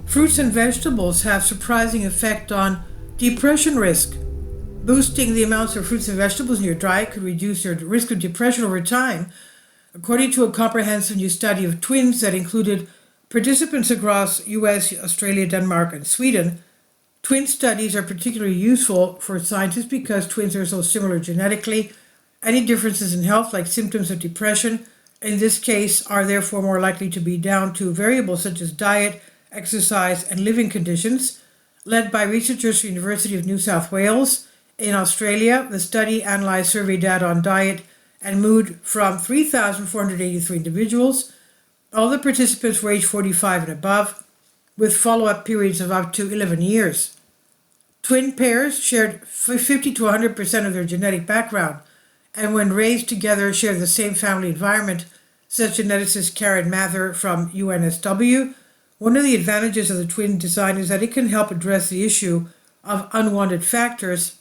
Fruits and vegetables have surprising effect on depression risk. Boosting the amounts of fruits and vegetables in your diet could reduce your risk of depression over time, according to a comprehensive new study of twins that included participants across US, Australia, Denmark, and Sweden. Twin studies are particularly useful for scientists because twins are so similar genetically. Any differences in health, like symptoms of depression, in this case, are therefore more likely to be down to variables such as diet, exercise, and living conditions. Led by researchers from the University of New South Wales in Australia, the study analyzed survey data on diet and mood from 3,483 individuals. All the participants were age 45 and above, with follow-up periods of up to 11 years. Twin pairs shared 50 to 100% of their genetic background, and when raised together shared the same family environment, says geneticist Karen Mather from UNSW. One of the advantages of the twin design is that it can help address the issue of unwanted factors,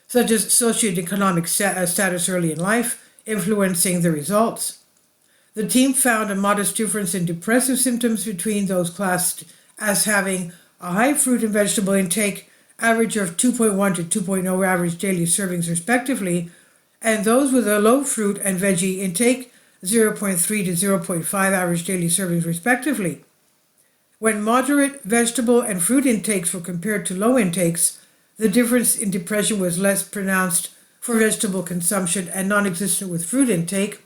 such as socioeconomic status early in life, influencing the results. The team found a modest difference in depressive symptoms between those classed as having a high fruit and vegetable intake, average of 2.1 to 2.0 average daily servings respectively, and those with a low fruit and veggie intake, 0.3 to 0.5 average daily servings respectively. When moderate vegetable and fruit intakes were compared to low intakes, the difference in depression was less pronounced for vegetable consumption and non-existent with fruit intake.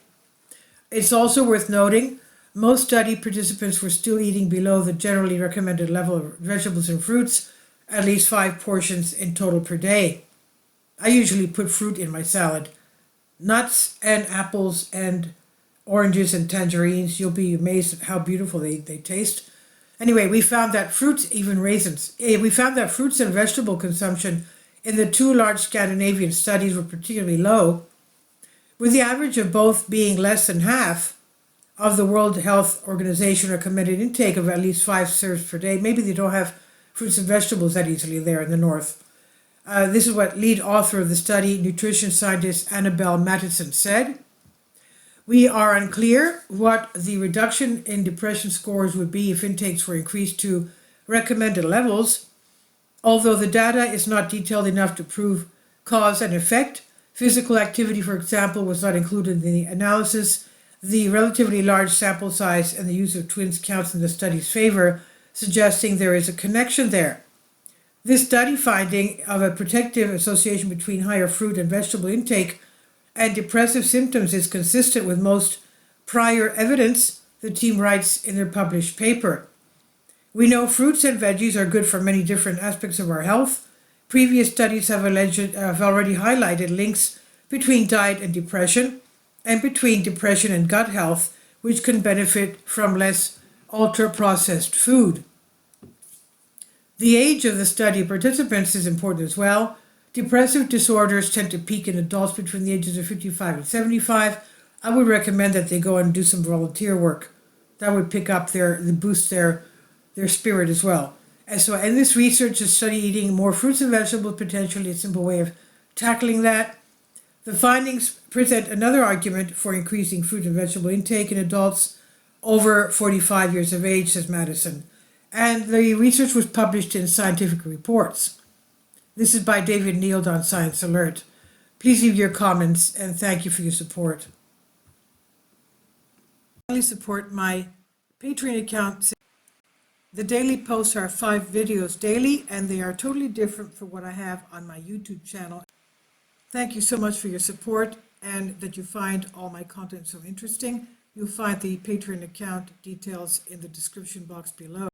It's also worth noting, most study participants were still eating below the generally recommended level of vegetables and fruits, at least 5 portions in total per day. I usually put fruit in my salad. Nuts and apples and oranges and tangerines, you'll be amazed at how beautiful they taste. Anyway, we found that fruits, even raisins, we found that fruits and vegetable consumption in the 2 large Scandinavian studies were particularly low, with the average of both being less than half of the World Health Organization recommended intake of at least 5 serves per day. Maybe they don't have fruits and vegetables that easily there in the north. This is what lead author of the study, nutrition scientist Annabelle Mattison, said. We are unclear what the reduction in depression scores would be if intakes were increased to recommended levels. Although the data is not detailed enough to prove cause and effect, physical activity, for example, was not included in the analysis. The relatively large sample size and the use of twins counts in the study's favor, suggesting there is a connection there. This study finding of a protective association between higher fruit and vegetable intake and depressive symptoms is consistent with most prior evidence, the team writes in their published paper. We know fruits and veggies are good for many different aspects of our health. Previous studies have already highlighted links between diet and depression, and between depression and gut health, which can benefit from less ultra-processed food. The age of the study participants is important as well. Depressive disorders tend to peak in adults between the ages of 55 and 75. I would recommend that they go and do some volunteer work. That would boost their spirit as well. And so in this research is study eating more fruits and vegetables, potentially a simple way of tackling that. The findings present another argument for increasing fruit and vegetable intake in adults over 45 years of age, says Madison. And the research was published in Scientific Reports. This is by David Neild on Science Alert. Please leave your comments and thank you for your support. Please support my Patreon account. The daily posts are 5 videos daily, and they are totally different from what I have on my YouTube channel. Thank you so much for your support and that you find all my content so interesting. You'll find the Patreon account details in the description box below.